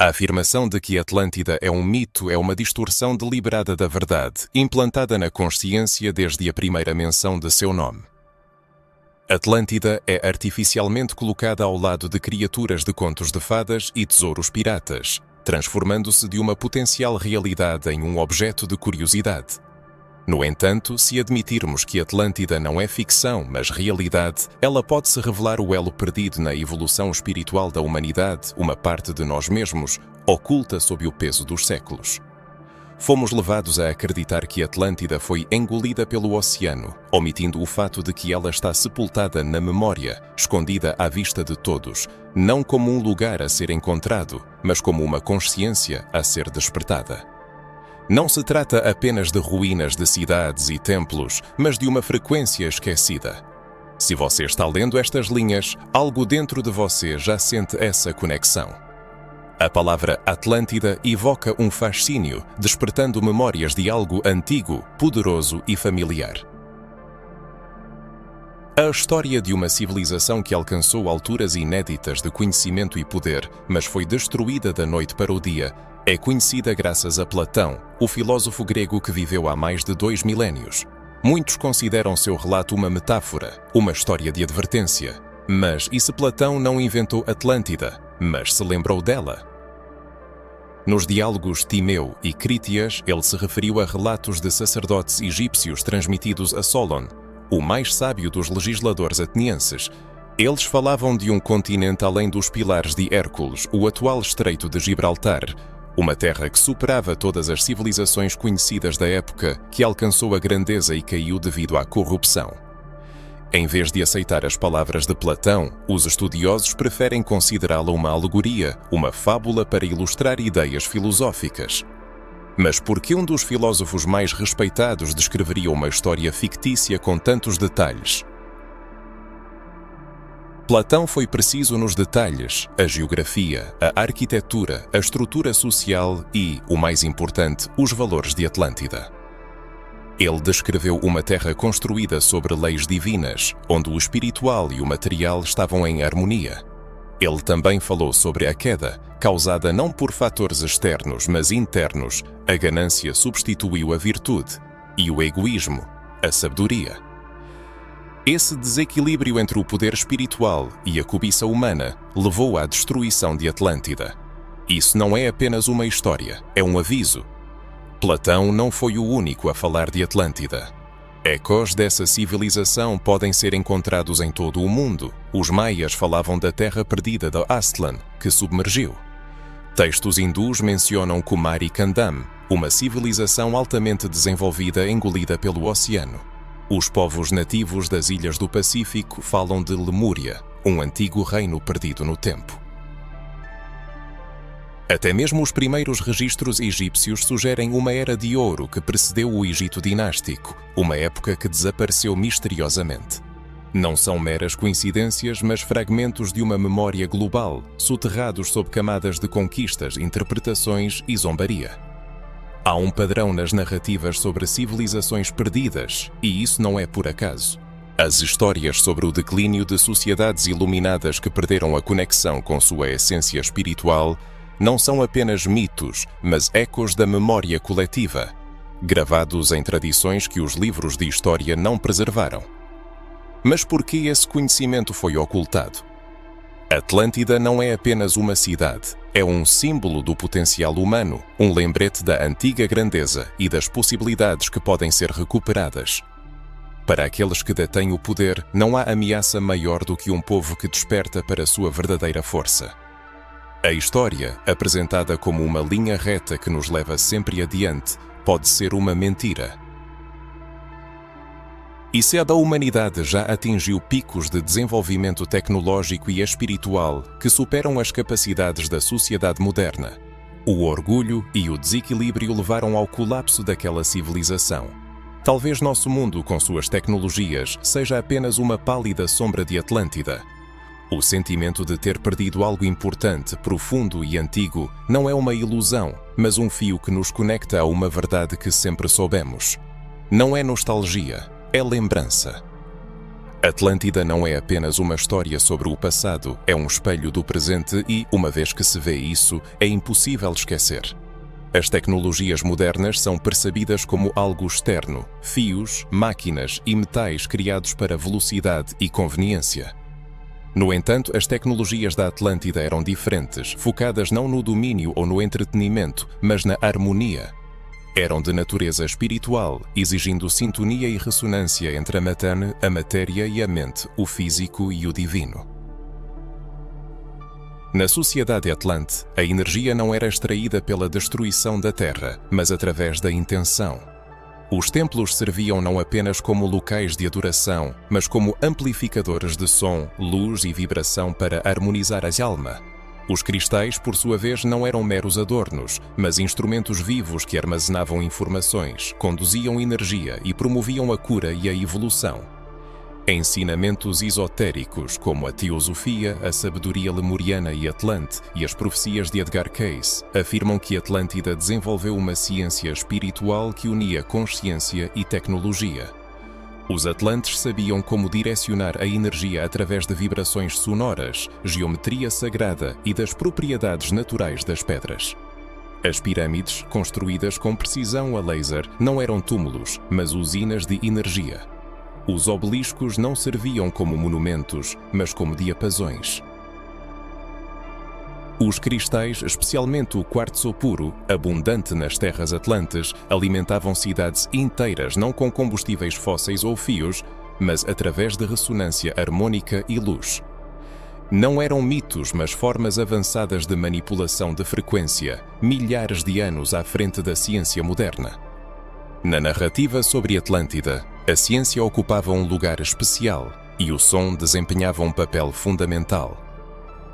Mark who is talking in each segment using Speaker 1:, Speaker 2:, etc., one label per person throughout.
Speaker 1: A afirmação de que Atlântida é um mito é uma distorção deliberada da verdade, implantada na consciência desde a primeira menção de seu nome. Atlântida é artificialmente colocada ao lado de criaturas de contos de fadas e tesouros piratas, transformando-se de uma potencial realidade em um objeto de curiosidade. No entanto, se admitirmos que Atlântida não é ficção, mas realidade, ela pode-se revelar o elo perdido na evolução espiritual da humanidade, uma parte de nós mesmos, oculta sob o peso dos séculos. Fomos levados a acreditar que Atlântida foi engolida pelo oceano, omitindo o fato de que ela está sepultada na memória, escondida à vista de todos, não como um lugar a ser encontrado, mas como uma consciência a ser despertada. Não se trata apenas de ruínas de cidades e templos, mas de uma frequência esquecida. Se você está lendo estas linhas, algo dentro de você já sente essa conexão. A palavra Atlântida evoca um fascínio, despertando memórias de algo antigo, poderoso e familiar. A história de uma civilização que alcançou alturas inéditas de conhecimento e poder, mas foi destruída da noite para o dia, é conhecida graças a Platão, o filósofo grego que viveu há mais de 2 milénios. Muitos consideram seu relato uma metáfora, uma história de advertência. Mas e se Platão não inventou Atlântida, mas se lembrou dela? Nos diálogos Timeu e Crítias, ele se referiu a relatos de sacerdotes egípcios transmitidos a Solon, o mais sábio dos legisladores atenienses. Eles falavam de um continente além dos pilares de Hércules, o atual Estreito de Gibraltar, uma terra que superava todas as civilizações conhecidas da época, que alcançou a grandeza e caiu devido à corrupção. Em vez de aceitar as palavras de Platão, os estudiosos preferem considerá-la uma alegoria, uma fábula para ilustrar ideias filosóficas. Mas por que um dos filósofos mais respeitados descreveria uma história fictícia com tantos detalhes? Platão foi preciso nos detalhes, a geografia, a arquitetura, a estrutura social e, o mais importante, os valores de Atlântida. Ele descreveu uma terra construída sobre leis divinas, onde o espiritual e o material estavam em harmonia. Ele também falou sobre a queda, causada não por fatores externos, mas internos. A ganância substituiu a virtude, e o egoísmo, a sabedoria. Esse desequilíbrio entre o poder espiritual e a cobiça humana levou à destruição de Atlântida. Isso não é apenas uma história, é um aviso. Platão não foi o único a falar de Atlântida. Ecos dessa civilização podem ser encontrados em todo o mundo. Os maias falavam da terra perdida de Aztlan, que submergiu. Textos hindus mencionam Kumari Kandam, uma civilização altamente desenvolvida engolida pelo oceano. Os povos nativos das ilhas do Pacífico falam de Lemúria, um antigo reino perdido no tempo. Até mesmo os primeiros registros egípcios sugerem uma era de ouro que precedeu o Egito dinástico, uma época que desapareceu misteriosamente. Não são meras coincidências, mas fragmentos de uma memória global, soterrados sob camadas de conquistas, interpretações e zombaria. Há um padrão nas narrativas sobre civilizações perdidas, e isso não é por acaso. As histórias sobre o declínio de sociedades iluminadas que perderam a conexão com sua essência espiritual não são apenas mitos, mas ecos da memória coletiva, gravados em tradições que os livros de história não preservaram. Mas por que esse conhecimento foi ocultado? Atlântida não é apenas uma cidade, é um símbolo do potencial humano, um lembrete da antiga grandeza e das possibilidades que podem ser recuperadas. Para aqueles que detêm o poder, não há ameaça maior do que um povo que desperta para sua verdadeira força. A história, apresentada como uma linha reta que nos leva sempre adiante, pode ser uma mentira. E se a da humanidade já atingiu picos de desenvolvimento tecnológico e espiritual que superam as capacidades da sociedade moderna, o orgulho e o desequilíbrio levaram ao colapso daquela civilização. Talvez nosso mundo, com suas tecnologias, seja apenas uma pálida sombra de Atlântida. O sentimento de ter perdido algo importante, profundo e antigo não é uma ilusão, mas um fio que nos conecta a uma verdade que sempre soubemos. Não é nostalgia, é lembrança. Atlântida não é apenas uma história sobre o passado, é um espelho do presente e, uma vez que se vê isso, é impossível esquecer. As tecnologias modernas são percebidas como algo externo, fios, máquinas e metais criados para velocidade e conveniência. No entanto, as tecnologias da Atlântida eram diferentes, focadas não no domínio ou no entretenimento, mas na harmonia. Eram de natureza espiritual, exigindo sintonia e ressonância entre a matéria e a mente, o físico e o divino. Na sociedade Atlante, a energia não era extraída pela destruição da Terra, mas através da intenção. Os templos serviam não apenas como locais de adoração, mas como amplificadores de som, luz e vibração para harmonizar a alma. Os cristais, por sua vez, não eram meros adornos, mas instrumentos vivos que armazenavam informações, conduziam energia e promoviam a cura e a evolução. Ensinamentos esotéricos, como a teosofia, a sabedoria lemuriana e atlante e as profecias de Edgar Cayce, afirmam que Atlântida desenvolveu uma ciência espiritual que unia consciência e tecnologia. Os atlantes sabiam como direcionar a energia através de vibrações sonoras, geometria sagrada e das propriedades naturais das pedras. As pirâmides, construídas com precisão a laser, não eram túmulos, mas usinas de energia. Os obeliscos não serviam como monumentos, mas como diapasões. Os cristais, especialmente o quartzo puro, abundante nas terras atlantes, alimentavam cidades inteiras não com combustíveis fósseis ou fios, mas através de ressonância harmônica e luz. Não eram mitos, mas formas avançadas de manipulação de frequência, milhares de anos à frente da ciência moderna. Na narrativa sobre Atlântida, a ciência ocupava um lugar especial e o som desempenhava um papel fundamental.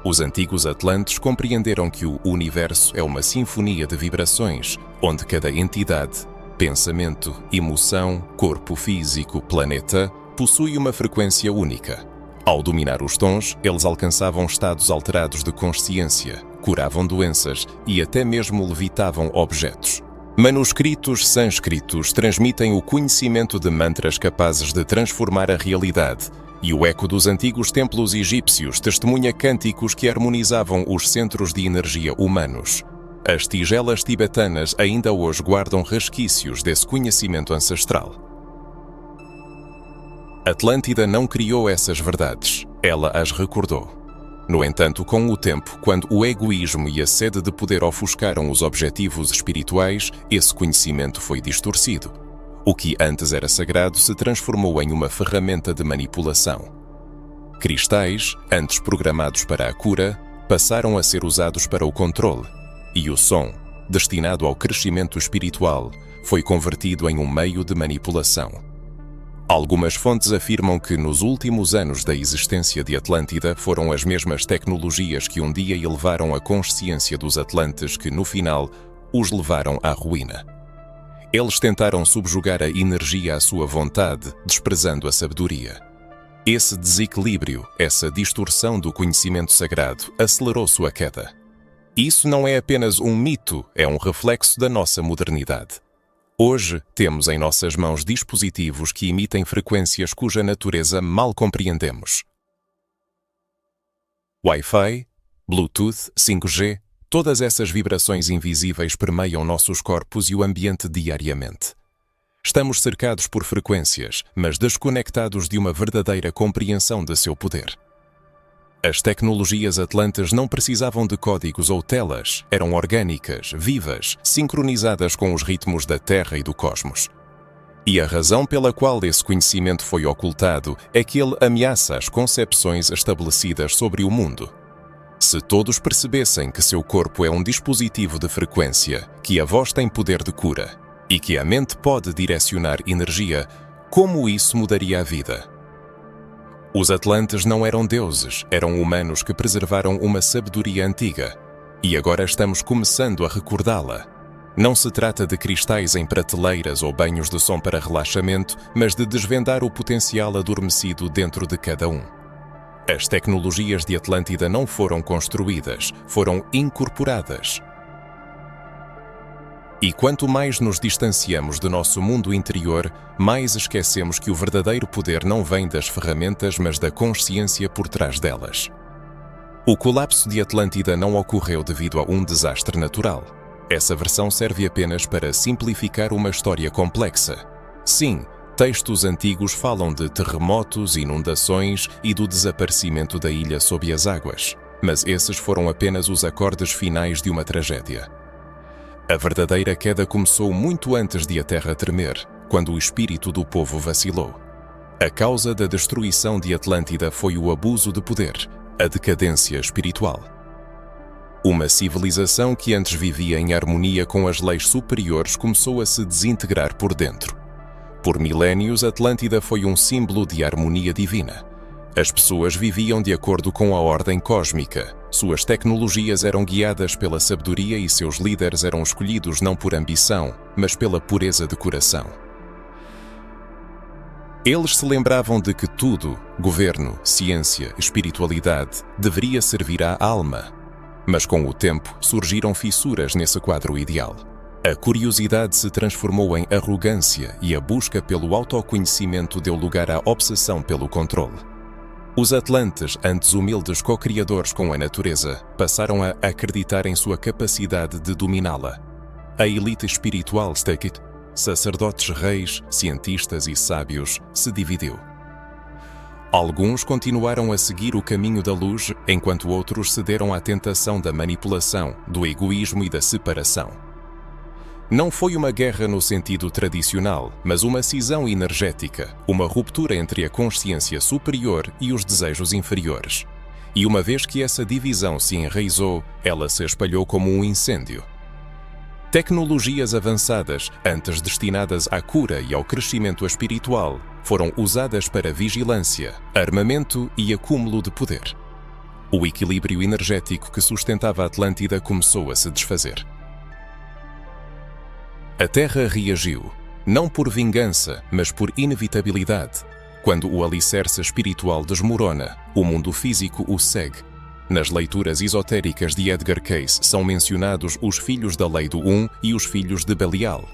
Speaker 1: Os antigos atlantes compreenderam que o universo é uma sinfonia de vibrações, onde cada entidade, pensamento, emoção, corpo físico, planeta, possui uma frequência única. Ao dominar os tons, eles alcançavam estados alterados de consciência, curavam doenças e até mesmo levitavam objetos. Manuscritos sânscritos transmitem o conhecimento de mantras capazes de transformar a realidade, e o eco dos antigos templos egípcios testemunha cânticos que harmonizavam os centros de energia humanos. As tigelas tibetanas ainda hoje guardam resquícios desse conhecimento ancestral. Atlântida não criou essas verdades, ela as recordou. No entanto, com o tempo, quando o egoísmo e a sede de poder ofuscaram os objetivos espirituais, esse conhecimento foi distorcido. O que antes era sagrado se transformou em uma ferramenta de manipulação. Cristais, antes programados para a cura, passaram a ser usados para o controle, e o som, destinado ao crescimento espiritual, foi convertido em um meio de manipulação. Algumas fontes afirmam que nos últimos anos da existência de Atlântida foram as mesmas tecnologias que um dia elevaram a consciência dos atlantes que, no final, os levaram à ruína. Eles tentaram subjugar a energia à sua vontade, desprezando a sabedoria. Esse desequilíbrio, essa distorção do conhecimento sagrado, acelerou sua queda. Isso não é apenas um mito, é um reflexo da nossa modernidade. Hoje, temos em nossas mãos dispositivos que emitem frequências cuja natureza mal compreendemos. Wi-Fi, Bluetooth, 5G, todas essas vibrações invisíveis permeiam nossos corpos e o ambiente diariamente. Estamos cercados por frequências, mas desconectados de uma verdadeira compreensão de seu poder. As tecnologias atlantes não precisavam de códigos ou telas, eram orgânicas, vivas, sincronizadas com os ritmos da Terra e do cosmos. E a razão pela qual esse conhecimento foi ocultado é que ele ameaça as concepções estabelecidas sobre o mundo. Se todos percebessem que seu corpo é um dispositivo de frequência, que a voz tem poder de cura e que a mente pode direcionar energia, como isso mudaria a vida? Os atlantes não eram deuses, eram humanos que preservaram uma sabedoria antiga, e agora estamos começando a recordá-la. Não se trata de cristais em prateleiras ou banhos de som para relaxamento, mas de desvendar o potencial adormecido dentro de cada um. As tecnologias de Atlântida não foram construídas, foram incorporadas. E quanto mais nos distanciamos do nosso mundo interior, mais esquecemos que o verdadeiro poder não vem das ferramentas, mas da consciência por trás delas. O colapso de Atlântida não ocorreu devido a um desastre natural. Essa versão serve apenas para simplificar uma história complexa. Sim, textos antigos falam de terremotos, inundações e do desaparecimento da ilha sob as águas, mas esses foram apenas os acordes finais de uma tragédia. A verdadeira queda começou muito antes de a terra tremer, quando o espírito do povo vacilou. A causa da destruição de Atlântida foi o abuso de poder, a decadência espiritual. Uma civilização que antes vivia em harmonia com as leis superiores começou a se desintegrar por dentro. Por milénios, Atlântida foi um símbolo de harmonia divina. As pessoas viviam de acordo com a ordem cósmica. Suas tecnologias eram guiadas pela sabedoria e seus líderes eram escolhidos não por ambição, mas pela pureza de coração. Eles se lembravam de que tudo, governo, ciência, espiritualidade, deveria servir à alma. Mas com o tempo surgiram fissuras nesse quadro ideal. A curiosidade se transformou em arrogância e a busca pelo autoconhecimento deu lugar à obsessão pelo controle. Os atlantes, antes humildes co-criadores com a natureza, passaram a acreditar em sua capacidade de dominá-la. A elite espiritual, sacerdotes, reis, cientistas e sábios, se dividiu. Alguns continuaram a seguir o caminho da luz, enquanto outros cederam à tentação da manipulação, do egoísmo e da separação. Não foi uma guerra no sentido tradicional, mas uma cisão energética, uma ruptura entre a consciência superior e os desejos inferiores. E uma vez que essa divisão se enraizou, ela se espalhou como um incêndio. Tecnologias avançadas, antes destinadas à cura e ao crescimento espiritual, foram usadas para vigilância, armamento e acúmulo de poder. O equilíbrio energético que sustentava a Atlântida começou a se desfazer. A Terra reagiu, não por vingança, mas por inevitabilidade. Quando o alicerce espiritual desmorona, o mundo físico o segue. Nas leituras esotéricas de Edgar Cayce são mencionados os filhos da lei do e os filhos de Belial,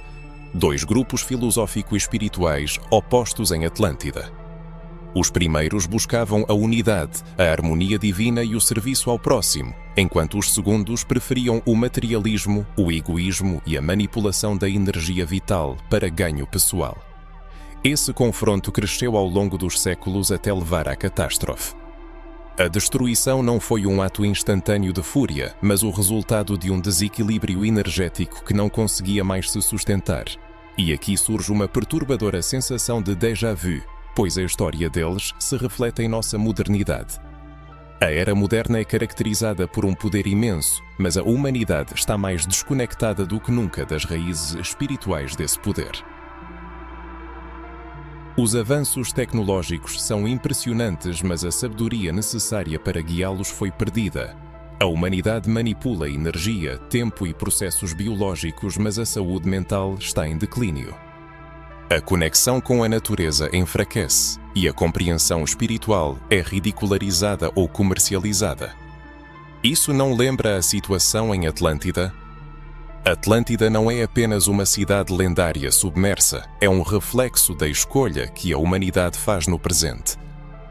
Speaker 1: dois grupos filosófico-espirituais opostos em Atlântida. Os primeiros buscavam a unidade, a harmonia divina e o serviço ao próximo, enquanto os segundos preferiam o materialismo, o egoísmo e a manipulação da energia vital para ganho pessoal. Esse confronto cresceu ao longo dos séculos até levar à catástrofe. A destruição não foi um ato instantâneo de fúria, mas o resultado de um desequilíbrio energético que não conseguia mais se sustentar. E aqui surge uma perturbadora sensação de déjà vu, pois a história deles se reflete em nossa modernidade. A era moderna é caracterizada por um poder imenso, mas a humanidade está mais desconectada do que nunca das raízes espirituais desse poder. Os avanços tecnológicos são impressionantes, mas a sabedoria necessária para guiá-los foi perdida. A humanidade manipula energia, tempo e processos biológicos, mas a saúde mental está em declínio. A conexão com a natureza enfraquece e a compreensão espiritual é ridicularizada ou comercializada. Isso não lembra a situação em Atlântida? Atlântida não é apenas uma cidade lendária submersa, é um reflexo da escolha que a humanidade faz no presente.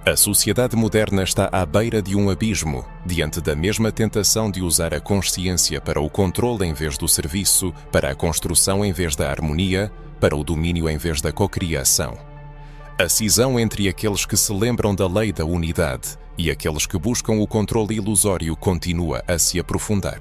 Speaker 1: A sociedade moderna está à beira de um abismo, diante da mesma tentação de usar a consciência para o controle em vez do serviço, para a construção em vez da harmonia, para o domínio em vez da cocriação. A cisão entre aqueles que se lembram da lei da unidade e aqueles que buscam o controle ilusório continua a se aprofundar.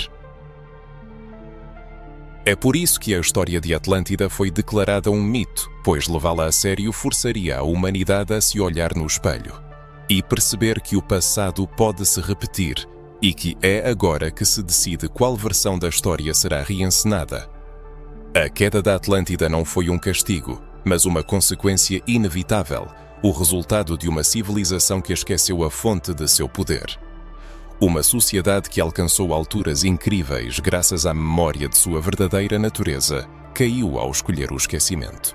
Speaker 1: É por isso que a história de Atlântida foi declarada um mito, pois levá-la a sério forçaria a humanidade a se olhar no espelho e perceber que o passado pode se repetir e que é agora que se decide qual versão da história será reencenada. A queda da Atlântida não foi um castigo, mas uma consequência inevitável, o resultado de uma civilização que esqueceu a fonte de seu poder. Uma sociedade que alcançou alturas incríveis graças à memória de sua verdadeira natureza, caiu ao escolher o esquecimento.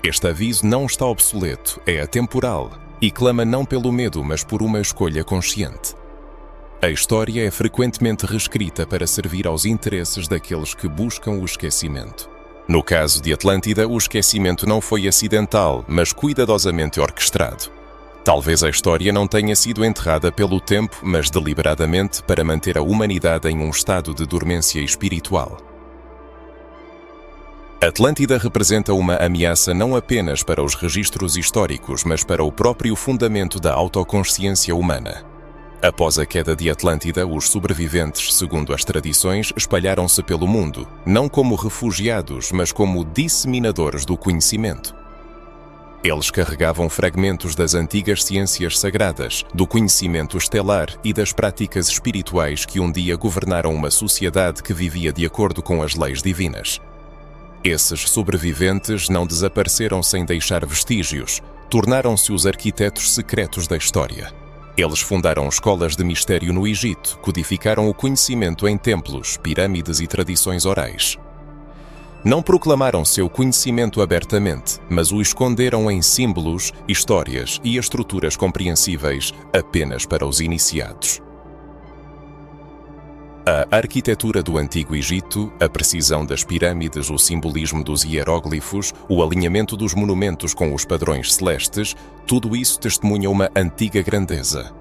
Speaker 1: Este aviso não está obsoleto, é atemporal e clama não pelo medo, mas por uma escolha consciente. A história é frequentemente reescrita para servir aos interesses daqueles que buscam o esquecimento. No caso de Atlântida, o esquecimento não foi acidental, mas cuidadosamente orquestrado. Talvez a história não tenha sido enterrada pelo tempo, mas deliberadamente para manter a humanidade em um estado de dormência espiritual. Atlântida representa uma ameaça não apenas para os registros históricos, mas para o próprio fundamento da autoconsciência humana. Após a queda de Atlântida, os sobreviventes, segundo as tradições, espalharam-se pelo mundo, não como refugiados, mas como disseminadores do conhecimento. Eles carregavam fragmentos das antigas ciências sagradas, do conhecimento estelar e das práticas espirituais que um dia governaram uma sociedade que vivia de acordo com as leis divinas. Esses sobreviventes não desapareceram sem deixar vestígios, tornaram-se os arquitetos secretos da história. Eles fundaram escolas de mistério no Egito, codificaram o conhecimento em templos, pirâmides e tradições orais. Não proclamaram seu conhecimento abertamente, mas o esconderam em símbolos, histórias e estruturas compreensíveis apenas para os iniciados. A arquitetura do Antigo Egito, a precisão das pirâmides, o simbolismo dos hieróglifos, o alinhamento dos monumentos com os padrões celestes, tudo isso testemunha uma antiga grandeza.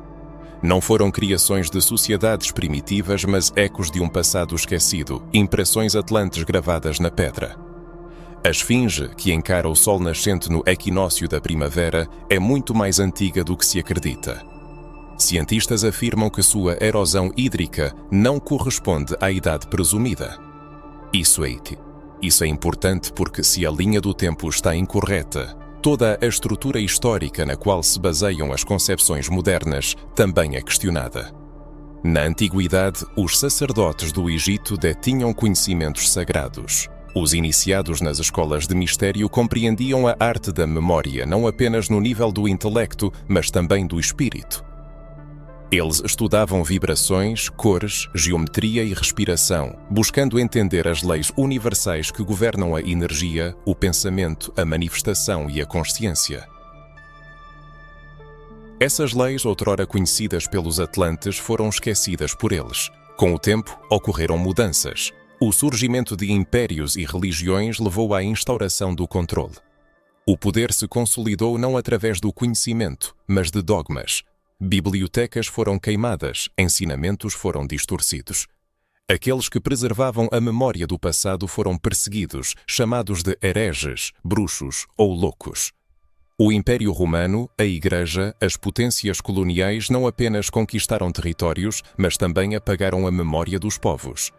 Speaker 1: Não foram criações de sociedades primitivas, mas ecos de um passado esquecido, impressões atlantes gravadas na pedra. A esfinge, que encara o sol nascente no equinócio da primavera, é muito mais antiga do que se acredita. Cientistas afirmam que sua erosão hídrica não corresponde à idade presumida. Isso é importante porque, se a linha do tempo está incorreta, toda a estrutura histórica na qual se baseiam as concepções modernas também é questionada. Na antiguidade, os sacerdotes do Egito detinham conhecimentos sagrados. Os iniciados nas escolas de mistério compreendiam a arte da memória não apenas no nível do intelecto, mas também do espírito. Eles estudavam vibrações, cores, geometria e respiração, buscando entender as leis universais que governam a energia, o pensamento, a manifestação e a consciência. Essas leis, outrora conhecidas pelos atlantes, foram esquecidas por eles. Com o tempo, ocorreram mudanças. O surgimento de impérios e religiões levou à instauração do controle. O poder se consolidou não através do conhecimento, mas de dogmas. Bibliotecas foram queimadas, ensinamentos foram distorcidos. Aqueles que preservavam a memória do passado foram perseguidos, chamados de hereges, bruxos ou loucos. O Império Romano, a Igreja, as potências coloniais não apenas conquistaram territórios, mas também apagaram a memória dos povos.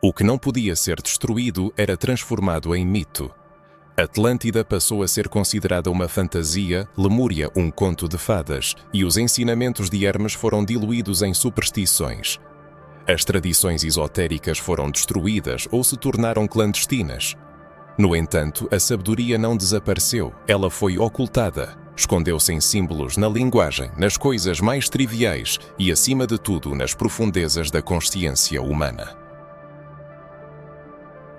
Speaker 1: O que não podia ser destruído era transformado em mito. Atlântida passou a ser considerada uma fantasia, Lemúria um conto de fadas, e os ensinamentos de Hermes foram diluídos em superstições. As tradições esotéricas foram destruídas ou se tornaram clandestinas. No entanto, a sabedoria não desapareceu, ela foi ocultada, escondeu-se em símbolos, na linguagem, nas coisas mais triviais e, acima de tudo, nas profundezas da consciência humana.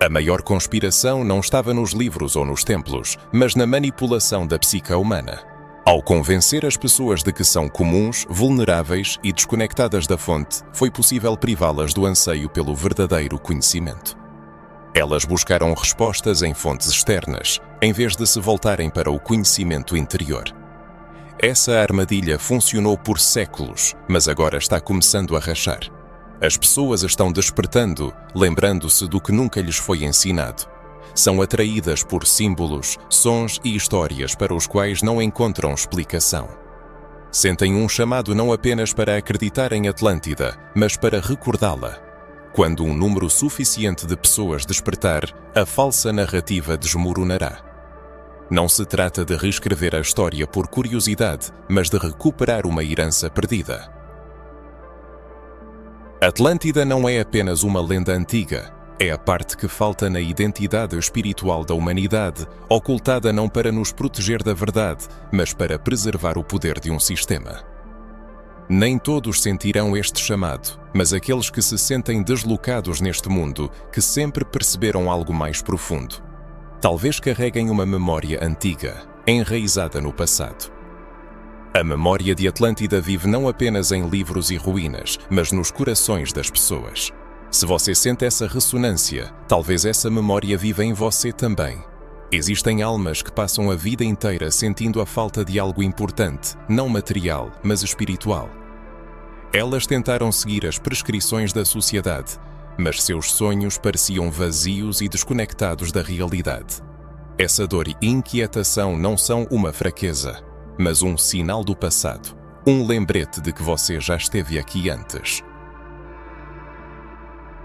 Speaker 1: A maior conspiração não estava nos livros ou nos templos, mas na manipulação da psique humana. Ao convencer as pessoas de que são comuns, vulneráveis e desconectadas da fonte, foi possível privá-las do anseio pelo verdadeiro conhecimento. Elas buscaram respostas em fontes externas, em vez de se voltarem para o conhecimento interior. Essa armadilha funcionou por séculos, mas agora está começando a rachar. As pessoas estão despertando, lembrando-se do que nunca lhes foi ensinado. São atraídas por símbolos, sons e histórias para os quais não encontram explicação. Sentem um chamado não apenas para acreditar em Atlântida, mas para recordá-la. Quando um número suficiente de pessoas despertar, a falsa narrativa desmoronará. Não se trata de reescrever a história por curiosidade, mas de recuperar uma herança perdida. Atlântida não é apenas uma lenda antiga, é a parte que falta na identidade espiritual da humanidade, ocultada não para nos proteger da verdade, mas para preservar o poder de um sistema. Nem todos sentirão este chamado, mas aqueles que se sentem deslocados neste mundo, que sempre perceberam algo mais profundo. Talvez carreguem uma memória antiga, enraizada no passado. A memória de Atlântida vive não apenas em livros e ruínas, mas nos corações das pessoas. Se você sente essa ressonância, talvez essa memória viva em você também. Existem almas que passam a vida inteira sentindo a falta de algo importante, não material, mas espiritual. Elas tentaram seguir as prescrições da sociedade, mas seus sonhos pareciam vazios e desconectados da realidade. Essa dor e inquietação não são uma fraqueza, mas um sinal do passado, um lembrete de que você já esteve aqui antes.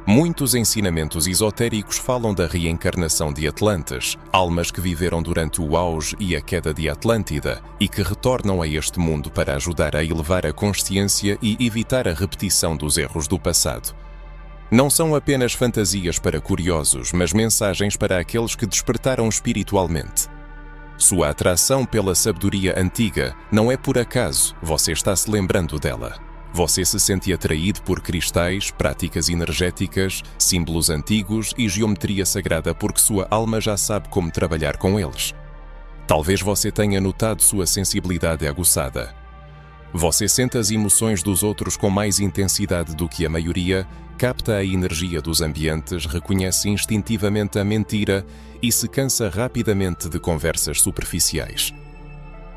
Speaker 1: Muitos ensinamentos esotéricos falam da reencarnação de Atlantes, almas que viveram durante o auge e a queda de Atlântida e que retornam a este mundo para ajudar a elevar a consciência e evitar a repetição dos erros do passado. Não são apenas fantasias para curiosos, mas mensagens para aqueles que despertaram espiritualmente. Sua atração pela sabedoria antiga não é por acaso, você está se lembrando dela. Você se sente atraído por cristais, práticas energéticas, símbolos antigos e geometria sagrada porque sua alma já sabe como trabalhar com eles. Talvez você tenha notado sua sensibilidade aguçada. Você sente as emoções dos outros com mais intensidade do que a maioria, capta a energia dos ambientes, reconhece instintivamente a mentira e se cansa rapidamente de conversas superficiais.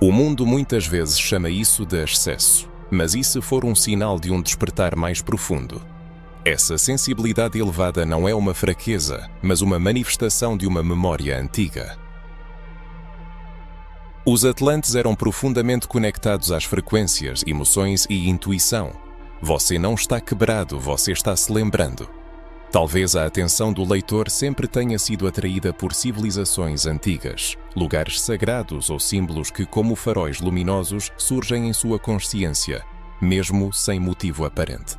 Speaker 1: O mundo muitas vezes chama isso de excesso. Mas e se for um sinal de um despertar mais profundo? Essa sensibilidade elevada não é uma fraqueza, mas uma manifestação de uma memória antiga. Os Atlantes eram profundamente conectados às frequências, emoções e intuição. Você não está quebrado, você está se lembrando. Talvez a atenção do leitor sempre tenha sido atraída por civilizações antigas, lugares sagrados ou símbolos que, como faróis luminosos, surgem em sua consciência, mesmo sem motivo aparente.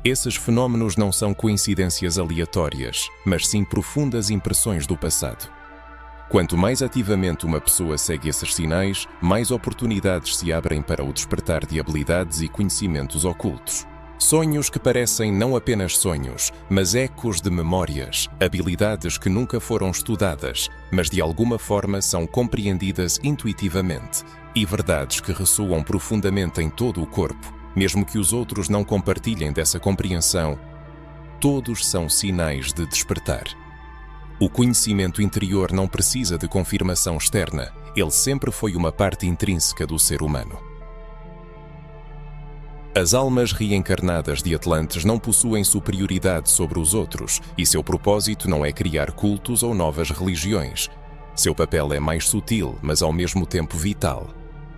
Speaker 1: Esses fenómenos não são coincidências aleatórias, mas sim profundas impressões do passado. Quanto mais ativamente uma pessoa segue esses sinais, mais oportunidades se abrem para o despertar de habilidades e conhecimentos ocultos. Sonhos que parecem não apenas sonhos, mas ecos de memórias, habilidades que nunca foram estudadas, mas de alguma forma são compreendidas intuitivamente, e verdades que ressoam profundamente em todo o corpo, mesmo que os outros não compartilhem dessa compreensão. Todos são sinais de despertar. O conhecimento interior não precisa de confirmação externa, ele sempre foi uma parte intrínseca do ser humano. As almas reencarnadas de Atlantes não possuem superioridade sobre os outros e seu propósito não é criar cultos ou novas religiões. Seu papel é mais sutil, mas ao mesmo tempo vital.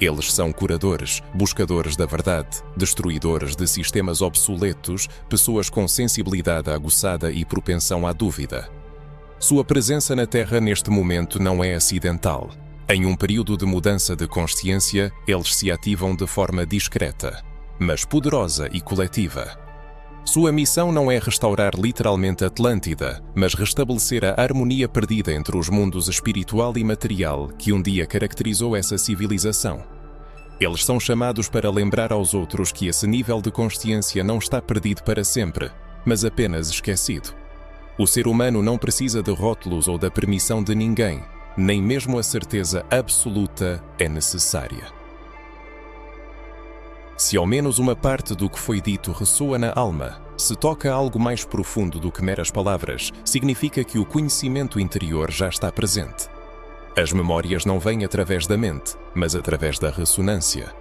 Speaker 1: Eles são curadores, buscadores da verdade, destruidores de sistemas obsoletos, pessoas com sensibilidade aguçada e propensão à dúvida. Sua presença na Terra neste momento não é acidental. Em um período de mudança de consciência, eles se ativam de forma discreta, mas poderosa e coletiva. Sua missão não é restaurar literalmente Atlântida, mas restabelecer a harmonia perdida entre os mundos espiritual e material que um dia caracterizou essa civilização. Eles são chamados para lembrar aos outros que esse nível de consciência não está perdido para sempre, mas apenas esquecido. O ser humano não precisa de rótulos ou da permissão de ninguém, nem mesmo a certeza absoluta é necessária. Se ao menos uma parte do que foi dito ressoa na alma, se toca algo mais profundo do que meras palavras, significa que o conhecimento interior já está presente. As memórias não vêm através da mente, mas através da ressonância.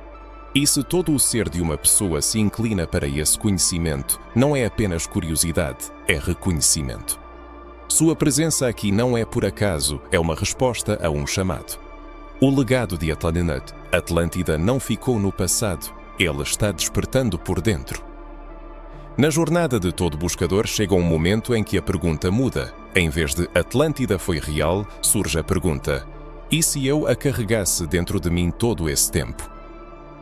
Speaker 1: E se todo o ser de uma pessoa se inclina para esse conhecimento, não é apenas curiosidade, é reconhecimento. Sua presença aqui não é por acaso, é uma resposta a um chamado. O legado de Atlântida não ficou no passado, ele está despertando por dentro. Na jornada de todo buscador chega um momento em que a pergunta muda. Em vez de Atlântida foi real, surge a pergunta: e se eu a carregasse dentro de mim todo esse tempo?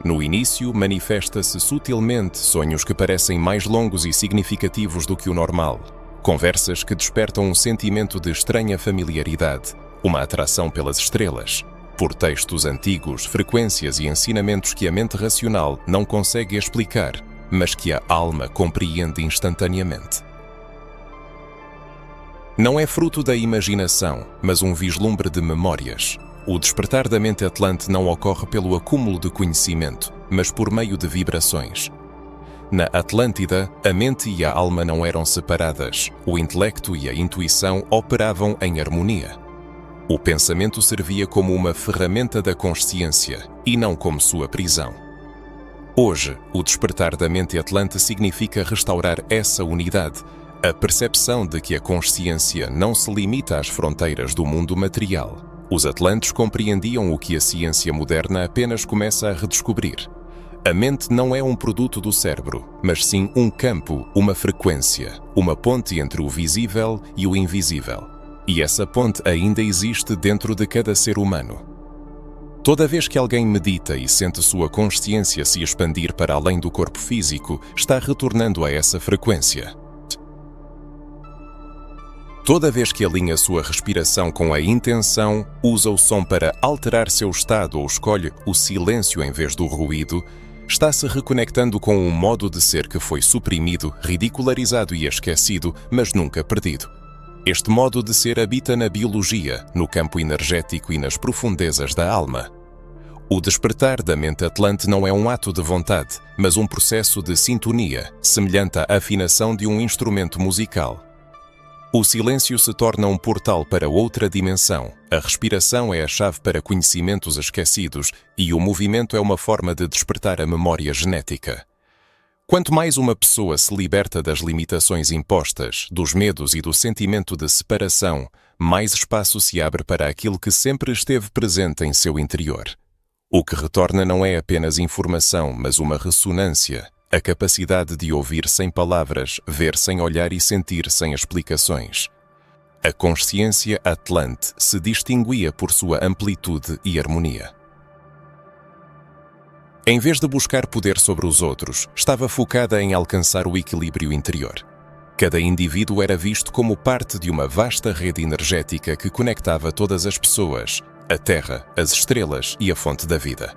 Speaker 1: No início, manifesta-se sutilmente sonhos que parecem mais longos e significativos do que o normal. Conversas que despertam um sentimento de estranha familiaridade, uma atração pelas estrelas. Por textos antigos, frequências e ensinamentos que a mente racional não consegue explicar, mas que a alma compreende instantaneamente. Não é fruto da imaginação, mas um vislumbre de memórias. O despertar da mente atlante não ocorre pelo acúmulo de conhecimento, mas por meio de vibrações. Na Atlântida, a mente e a alma não eram separadas, o intelecto e a intuição operavam em harmonia. O pensamento servia como uma ferramenta da consciência e não como sua prisão. Hoje, o despertar da mente atlante significa restaurar essa unidade, a percepção de que a consciência não se limita às fronteiras do mundo material. Os atlantes compreendiam o que a ciência moderna apenas começa a redescobrir. A mente não é um produto do cérebro, mas sim um campo, uma frequência, uma ponte entre o visível e o invisível. E essa ponte ainda existe dentro de cada ser humano. Toda vez que alguém medita e sente sua consciência se expandir para além do corpo físico, está retornando a essa frequência. Toda vez que alinha sua respiração com a intenção, usa o som para alterar seu estado ou escolhe o silêncio em vez do ruído, está se reconectando com um modo de ser que foi suprimido, ridicularizado e esquecido, mas nunca perdido. Este modo de ser habita na biologia, no campo energético e nas profundezas da alma. O despertar da mente atlante não é um ato de vontade, mas um processo de sintonia, semelhante à afinação de um instrumento musical. O silêncio se torna um portal para outra dimensão, a respiração é a chave para conhecimentos esquecidos e o movimento é uma forma de despertar a memória genética. Quanto mais uma pessoa se liberta das limitações impostas, dos medos e do sentimento de separação, mais espaço se abre para aquilo que sempre esteve presente em seu interior. O que retorna não é apenas informação, mas uma ressonância, a capacidade de ouvir sem palavras, ver sem olhar e sentir sem explicações. A consciência atlante se distinguia por sua amplitude e harmonia. Em vez de buscar poder sobre os outros, estava focada em alcançar o equilíbrio interior. Cada indivíduo era visto como parte de uma vasta rede energética que conectava todas as pessoas, a Terra, as estrelas e a fonte da vida.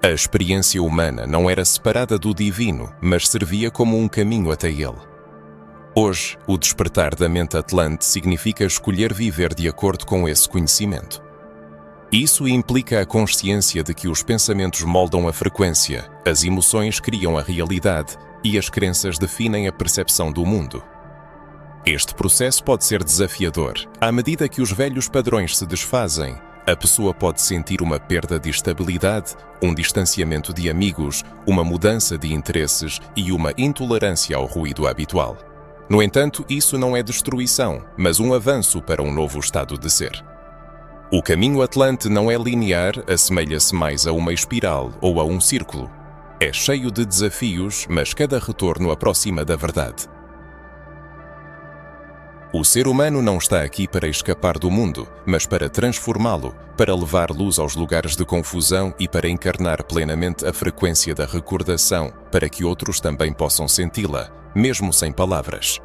Speaker 1: A experiência humana não era separada do divino, mas servia como um caminho até ele. Hoje, o despertar da mente atlante significa escolher viver de acordo com esse conhecimento. Isso implica a consciência de que os pensamentos moldam a frequência, as emoções criam a realidade e as crenças definem a percepção do mundo. Este processo pode ser desafiador. À medida que os velhos padrões se desfazem, a pessoa pode sentir uma perda de estabilidade, um distanciamento de amigos, uma mudança de interesses e uma intolerância ao ruído habitual. No entanto, isso não é destruição, mas um avanço para um novo estado de ser. O caminho atlante não é linear, assemelha-se mais a uma espiral ou a um círculo. É cheio de desafios, mas cada retorno aproxima da verdade. O ser humano não está aqui para escapar do mundo, mas para transformá-lo, para levar luz aos lugares de confusão e para encarnar plenamente a frequência da recordação, para que outros também possam senti-la, mesmo sem palavras.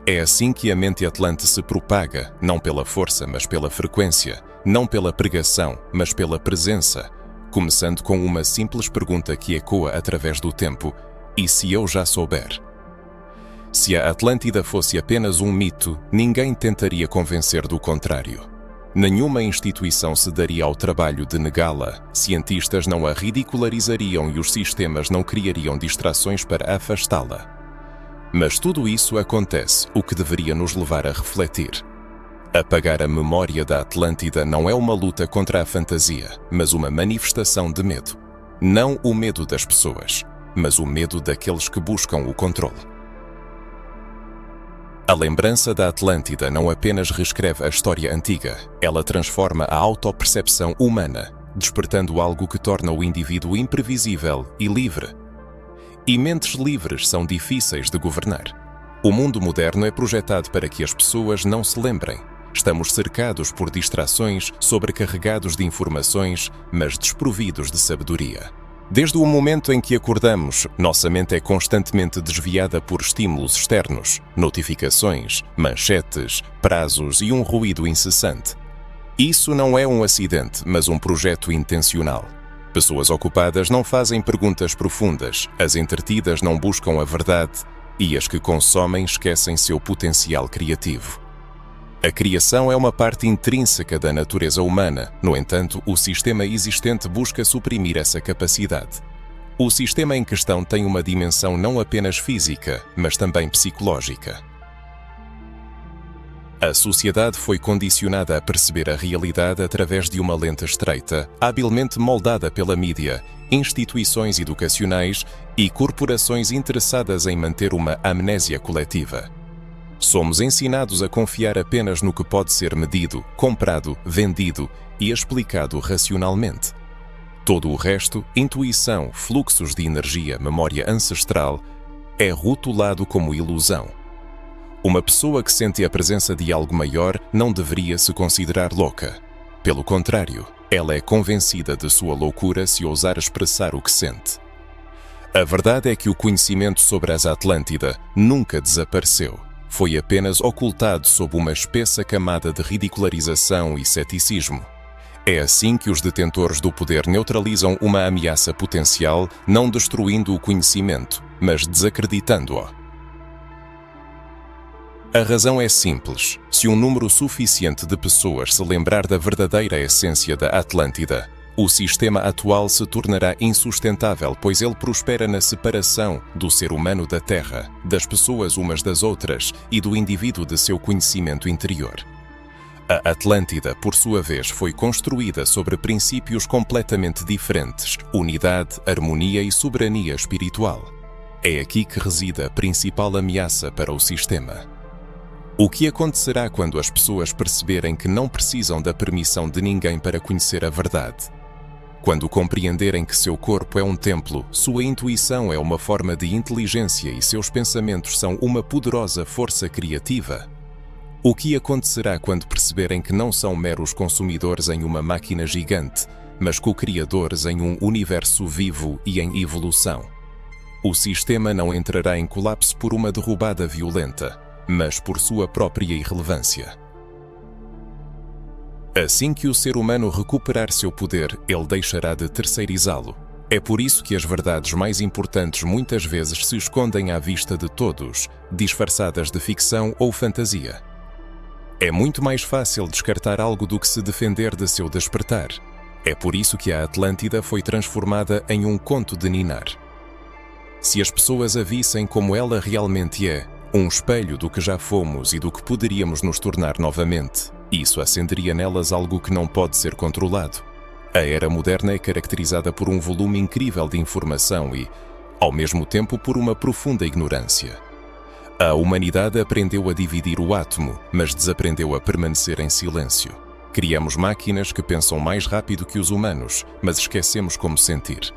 Speaker 1: É assim que a mente atlante se propaga, não pela força, mas pela frequência, não pela pregação, mas pela presença, começando com uma simples pergunta que ecoa através do tempo: e se eu já souber? Se a Atlântida fosse apenas um mito, ninguém tentaria convencer do contrário. Nenhuma instituição se daria ao trabalho de negá-la, cientistas não a ridicularizariam e os sistemas não criariam distrações para afastá-la. Mas tudo isso acontece, o que deveria nos levar a refletir. Apagar a memória da Atlântida não é uma luta contra a fantasia, mas uma manifestação de medo. Não o medo das pessoas, mas o medo daqueles que buscam o controle. A lembrança da Atlântida não apenas reescreve a história antiga, ela transforma a autopercepção humana, despertando algo que torna o indivíduo imprevisível e livre. E mentes livres são difíceis de governar. O mundo moderno é projetado para que as pessoas não se lembrem. Estamos cercados por distrações, sobrecarregados de informações, mas desprovidos de sabedoria. Desde o momento em que acordamos, nossa mente é constantemente desviada por estímulos externos, notificações, manchetes, prazos e um ruído incessante. Isso não é um acidente, mas um projeto intencional. Pessoas ocupadas não fazem perguntas profundas, as entretidas não buscam a verdade e as que consomem esquecem seu potencial criativo. A criação é uma parte intrínseca da natureza humana, no entanto, o sistema existente busca suprimir essa capacidade. O sistema em questão tem uma dimensão não apenas física, mas também psicológica. A sociedade foi condicionada a perceber a realidade através de uma lente estreita, habilmente moldada pela mídia, instituições educacionais e corporações interessadas em manter uma amnésia coletiva. Somos ensinados a confiar apenas no que pode ser medido, comprado, vendido e explicado racionalmente. Todo o resto, intuição, fluxos de energia, memória ancestral, é rotulado como ilusão. Uma pessoa que sente a presença de algo maior não deveria se considerar louca. Pelo contrário, ela é convencida de sua loucura se ousar expressar o que sente. A verdade é que o conhecimento sobre as Atlântida nunca desapareceu. Foi apenas ocultado sob uma espessa camada de ridicularização e ceticismo. É assim que os detentores do poder neutralizam uma ameaça potencial, não destruindo o conhecimento, mas desacreditando-o. A razão é simples. Se um número suficiente de pessoas se lembrar da verdadeira essência da Atlântida, o sistema atual se tornará insustentável, pois ele prospera na separação do ser humano da Terra, das pessoas umas das outras e do indivíduo de seu conhecimento interior. A Atlântida, por sua vez, foi construída sobre princípios completamente diferentes: unidade, harmonia e soberania espiritual. É aqui que reside a principal ameaça para o sistema. O que acontecerá quando as pessoas perceberem que não precisam da permissão de ninguém para conhecer a verdade? Quando compreenderem que seu corpo é um templo, sua intuição é uma forma de inteligência e seus pensamentos são uma poderosa força criativa? O que acontecerá quando perceberem que não são meros consumidores em uma máquina gigante, mas co-criadores em um universo vivo e em evolução? O sistema não entrará em colapso por uma derrubada violenta, mas por sua própria irrelevância. Assim que o ser humano recuperar seu poder, ele deixará de terceirizá-lo. É por isso que as verdades mais importantes muitas vezes se escondem à vista de todos, disfarçadas de ficção ou fantasia. É muito mais fácil descartar algo do que se defender de seu despertar. É por isso que a Atlântida foi transformada em um conto de ninar. Se as pessoas a vissem como ela realmente é, um espelho do que já fomos e do que poderíamos nos tornar novamente, isso acenderia nelas algo que não pode ser controlado. A era moderna é caracterizada por um volume incrível de informação e, ao mesmo tempo, por uma profunda ignorância. A humanidade aprendeu a dividir o átomo, mas desaprendeu a permanecer em silêncio. Criamos máquinas que pensam mais rápido que os humanos, mas esquecemos como sentir.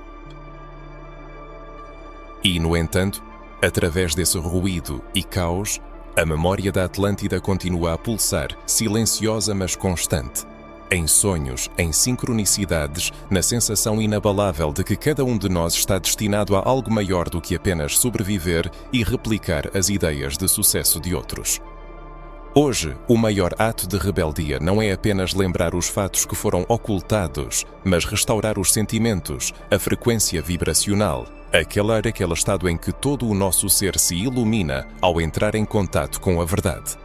Speaker 1: E, no entanto, através desse ruído e caos, a memória da Atlântida continua a pulsar, silenciosa mas constante. Em sonhos, em sincronicidades, na sensação inabalável de que cada um de nós está destinado a algo maior do que apenas sobreviver e replicar as ideias de sucesso de outros. Hoje, o maior ato de rebeldia não é apenas lembrar os fatos que foram ocultados, mas restaurar os sentimentos, a frequência vibracional, aquele estado em que todo o nosso ser se ilumina ao entrar em contato com a verdade.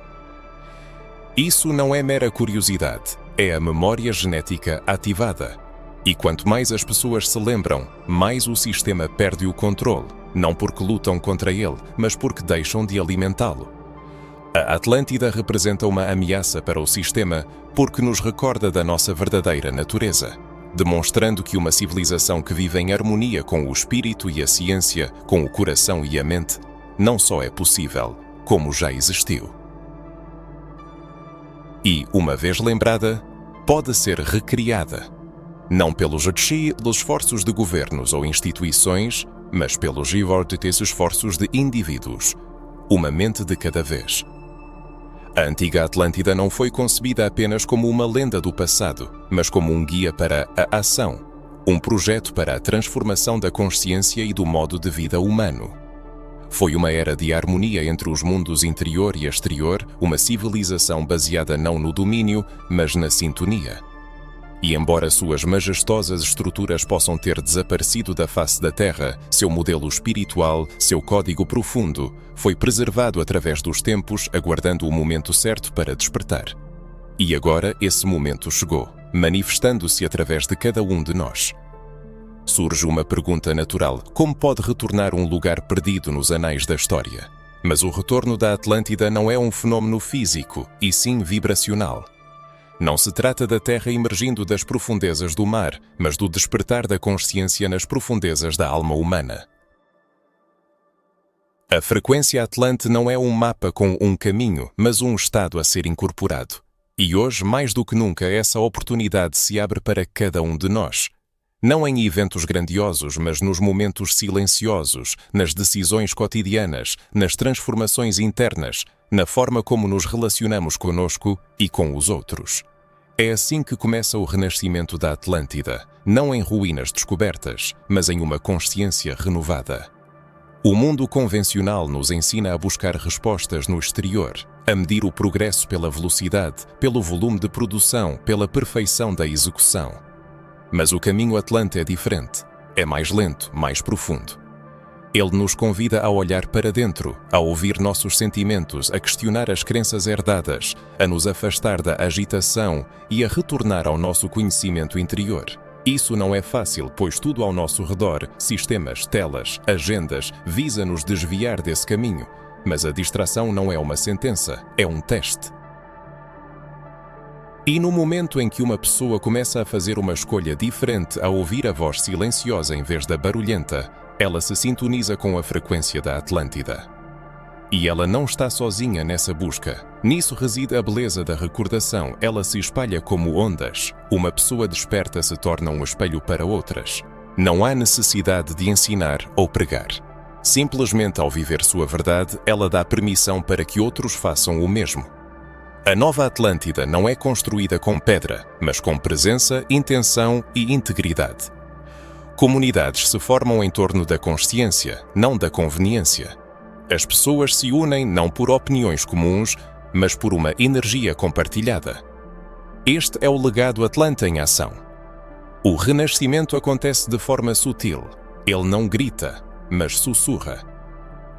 Speaker 1: Isso não é mera curiosidade, é a memória genética ativada. E quanto mais as pessoas se lembram, mais o sistema perde o controle, não porque lutam contra ele, mas porque deixam de alimentá-lo. A Atlântida representa uma ameaça para o sistema porque nos recorda da nossa verdadeira natureza, demonstrando que uma civilização que vive em harmonia com o espírito e a ciência, com o coração e a mente, não só é possível, como já existiu. E, uma vez lembrada, pode ser recriada, não pelos esforços de governos ou instituições, mas pelos esforços de indivíduos, uma mente de cada vez. A antiga Atlântida não foi concebida apenas como uma lenda do passado, mas como um guia para a ação, um projeto para a transformação da consciência e do modo de vida humano. Foi uma era de harmonia entre os mundos interior e exterior, uma civilização baseada não no domínio, mas na sintonia. E embora suas majestosas estruturas possam ter desaparecido da face da Terra, seu modelo espiritual, seu código profundo, foi preservado através dos tempos, aguardando o momento certo para despertar. E agora esse momento chegou, manifestando-se através de cada um de nós. Surge uma pergunta natural: como pode retornar um lugar perdido nos anais da história? Mas o retorno da Atlântida não é um fenômeno físico, e sim vibracional. Não se trata da Terra emergindo das profundezas do mar, mas do despertar da consciência nas profundezas da alma humana. A frequência Atlante não é um mapa com um caminho, mas um estado a ser incorporado. E hoje, mais do que nunca, essa oportunidade se abre para cada um de nós. Não em eventos grandiosos, mas nos momentos silenciosos, nas decisões cotidianas, nas transformações internas, na forma como nos relacionamos conosco e com os outros. É assim que começa o renascimento da Atlântida, não em ruínas descobertas, mas em uma consciência renovada. O mundo convencional nos ensina a buscar respostas no exterior, a medir o progresso pela velocidade, pelo volume de produção, pela perfeição da execução. Mas o caminho Atlante é diferente, é mais lento, mais profundo. Ele nos convida a olhar para dentro, a ouvir nossos sentimentos, a questionar as crenças herdadas, a nos afastar da agitação e a retornar ao nosso conhecimento interior. Isso não é fácil, pois tudo ao nosso redor, sistemas, telas, agendas, visa nos desviar desse caminho. Mas a distração não é uma sentença, é um teste. E no momento em que uma pessoa começa a fazer uma escolha diferente, a ouvir a voz silenciosa em vez da barulhenta, ela se sintoniza com a frequência da Atlântida. E ela não está sozinha nessa busca. Nisso reside a beleza da recordação. Ela se espalha como ondas. Uma pessoa desperta se torna um espelho para outras. Não há necessidade de ensinar ou pregar. Simplesmente ao viver sua verdade, ela dá permissão para que outros façam o mesmo. A nova Atlântida não é construída com pedra, mas com presença, intenção e integridade. Comunidades se formam em torno da consciência, não da conveniência. As pessoas se unem não por opiniões comuns, mas por uma energia compartilhada. Este é o legado Atlante em ação. O renascimento acontece de forma sutil. Ele não grita, mas sussurra.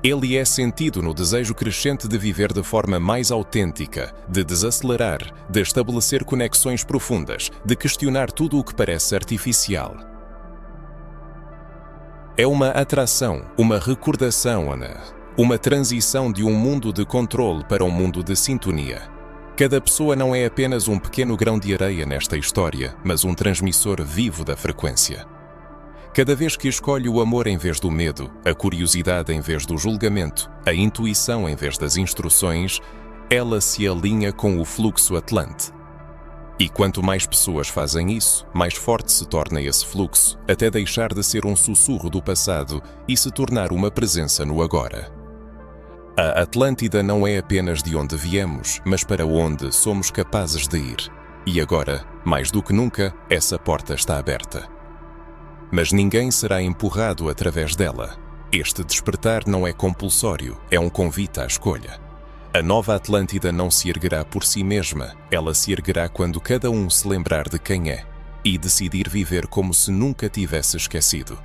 Speaker 1: Ele é sentido no desejo crescente de viver de forma mais autêntica, de desacelerar, de estabelecer conexões profundas, de questionar tudo o que parece artificial. É uma atração, uma recordação, uma transição de um mundo de controle para um mundo de sintonia. Cada pessoa não é apenas um pequeno grão de areia nesta história, mas um transmissor vivo da frequência. Cada vez que escolhe o amor em vez do medo, a curiosidade em vez do julgamento, a intuição em vez das instruções, ela se alinha com o fluxo Atlante. E quanto mais pessoas fazem isso, mais forte se torna esse fluxo, até deixar de ser um sussurro do passado e se tornar uma presença no agora. A Atlântida não é apenas de onde viemos, mas para onde somos capazes de ir. E agora, mais do que nunca, essa porta está aberta. Mas ninguém será empurrado através dela. Este despertar não é compulsório, é um convite à escolha. A nova Atlântida não se erguerá por si mesma, ela se erguerá quando cada um se lembrar de quem é e decidir viver como se nunca tivesse esquecido.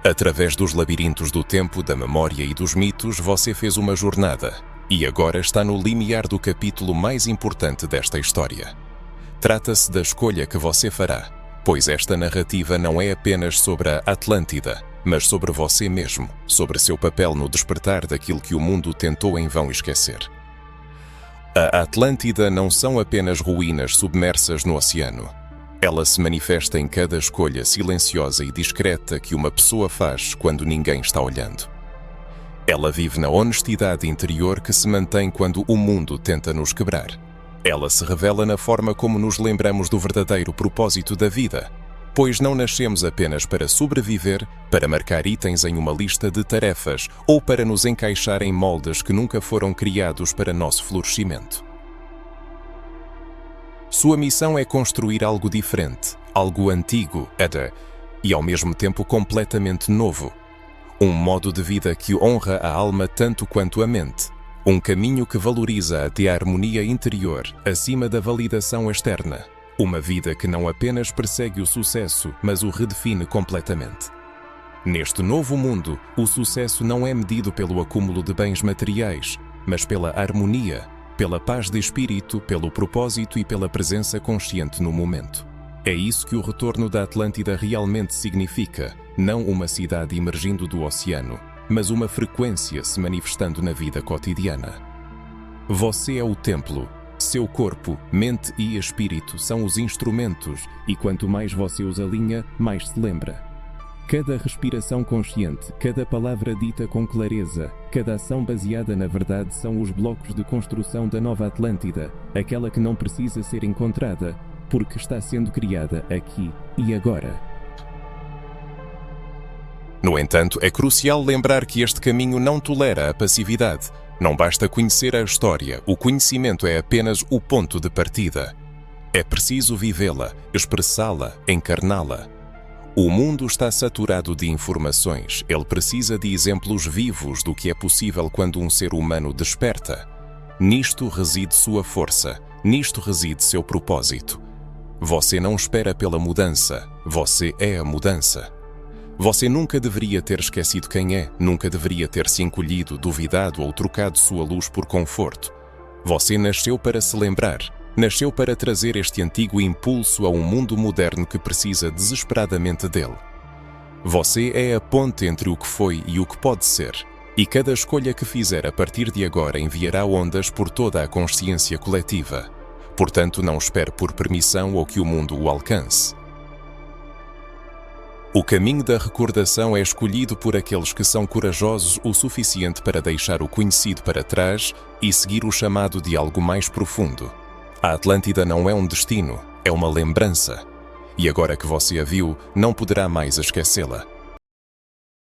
Speaker 1: Através dos labirintos do tempo, da memória e dos mitos, você fez uma jornada e agora está no limiar do capítulo mais importante desta história. Trata-se da escolha que você fará, pois esta narrativa não é apenas sobre a Atlântida, mas sobre você mesmo, sobre seu papel no despertar daquilo que o mundo tentou em vão esquecer. A Atlântida não são apenas ruínas submersas no oceano. Ela se manifesta em cada escolha silenciosa e discreta que uma pessoa faz quando ninguém está olhando. Ela vive na honestidade interior que se mantém quando o mundo tenta nos quebrar. Ela se revela na forma como nos lembramos do verdadeiro propósito da vida, pois não nascemos apenas para sobreviver, para marcar itens em uma lista de tarefas ou para nos encaixar em moldes que nunca foram criados para nosso florescimento. Sua missão é construir algo diferente, algo antigo, e ao mesmo tempo completamente novo. Um modo de vida que honra a alma tanto quanto a mente. Um caminho que valoriza até a harmonia interior, acima da validação externa. Uma vida que não apenas persegue o sucesso, mas o redefine completamente. Neste novo mundo, o sucesso não é medido pelo acúmulo de bens materiais, mas pela harmonia, pela paz de espírito, pelo propósito e pela presença consciente no momento. É isso que o retorno da Atlântida realmente significa, não uma cidade emergindo do oceano, mas uma frequência se manifestando na vida cotidiana. Você é o templo. Seu corpo, mente e espírito são os instrumentos, e quanto mais você os alinha, mais se lembra. Cada respiração consciente, cada palavra dita com clareza, cada ação baseada na verdade são os blocos de construção da nova Atlântida, aquela que não precisa ser encontrada, porque está sendo criada aqui e agora. No entanto, é crucial lembrar que este caminho não tolera a passividade. Não basta conhecer a história, o conhecimento é apenas o ponto de partida. É preciso vivê-la, expressá-la, encarná-la. O mundo está saturado de informações, ele precisa de exemplos vivos do que é possível quando um ser humano desperta. Nisto reside sua força, nisto reside seu propósito. Você não espera pela mudança, você é a mudança. Você nunca deveria ter esquecido quem é, nunca deveria ter se encolhido, duvidado ou trocado sua luz por conforto. Você nasceu para se lembrar, nasceu para trazer este antigo impulso a um mundo moderno que precisa desesperadamente dele. Você é a ponte entre o que foi e o que pode ser, e cada escolha que fizer a partir de agora enviará ondas por toda a consciência coletiva. Portanto, não espere por permissão ou que o mundo o alcance. O caminho da recordação é escolhido por aqueles que são corajosos o suficiente para deixar o conhecido para trás e seguir o chamado de algo mais profundo. A Atlântida não é um destino, é uma lembrança. E agora que você a viu, não poderá mais esquecê-la.